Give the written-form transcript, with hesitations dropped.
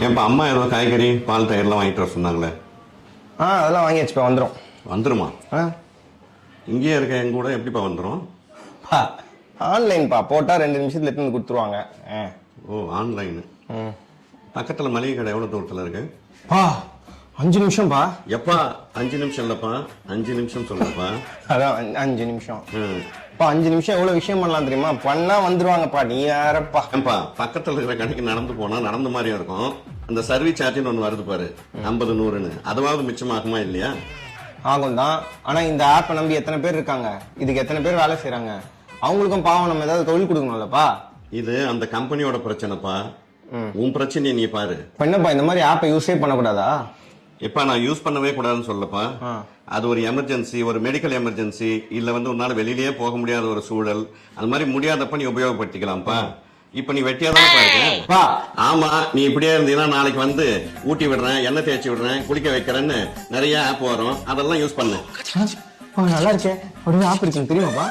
ஏன்ப்பா அம்மா ஏதோ காய்கறி பால் தயிர்லாம் வாங்கிட்டு வர சொன்னாங்களே? அதெல்லாம் வாங்கியாச்சுப்பா, வந்துடும். வந்துருமா? இங்கேயே இருக்க எங்க கூட எப்படிப்பா வந்துடும்? ஆன்லைன்ப்பா, போட்டால் 2 நிமிஷத்துல எடுத்து வந்து கொடுத்துருவாங்க. ஓ, ஆன்லைனு. பக்கத்தில் மளிகை கடை எவ்வளோ தூரத்தில் இருக்கு? 5 நிமிஷம்ப்பா. எப்பா 5 நிமிஷம் இல்லைப்பா, 5 நிமிஷம் சொல்லப்பா. அதான் 5 நிமிஷம். 5 நிமிஷம் எவ்வளோ விஷயம் பண்ணலாம் தெரியுமா? பண்ணா வந்துருவாங்கப்பா. நீ யாரப்பா? ஏன்பா பக்கத்தில் இருக்கிற கடைக்கு நடந்து போனா நடந்த மாதிரியும் இருக்கும். அந்த சர்வீஸ் சார்ஜ்னு ஒன்று வருது பாரு, 50 100ன்னு, அதுவாவது மிச்சமாகுமா இல்லையா? ஆகும் தான். ஆனா இந்த ஆப்பை நம்பி எத்தனை பேர் இருக்காங்க, இதுக்கு எத்தனை பேர் வேலை செய்யறாங்க, அவங்களுக்கும் பாவம் நம்ம ஏதாவது தொழில் கொடுக்கணும்லப்பா. இது அந்த கம்பெனியோட பிரச்சனைப்பா. உன் பிரச்சனையை நீ பாரு. என்னப்பா இந்த மாதிரி ஆப்பை யூஸே பண்ணக்கூடாதா? எப்ப நான் யூஸ் பண்ணவே கூடாதுன்னு சொல்லப்பா. அது ஒரு எமர்ஜென்சி, ஒரு மெடிக்கல் எமர்ஜென்சி, இல்ல உன்னால வெளியிலேயே போக முடியாத ஒரு சூழல், அது மாதிரி முடியாதப்ப நீ உபயோகப்படுத்திக்கலாம்ப்பா. இப்ப நீ வெட்டியாதானே பாருங்க. ஆமா, நீ இப்படியே இருந்தீங்கன்னா நாளைக்கு ஊட்டி விடுறேன், எண்ணெய் தேய்ச்சி விடுறேன், குளிக்க வைக்கிறேன்னு நிறைய ஆப் வரும், அதெல்லாம் யூஸ் பண்ணு. நல்லா இருக்கே, அப்படியே ஆப் இருக்குன்னு தெரியுமாப்பா?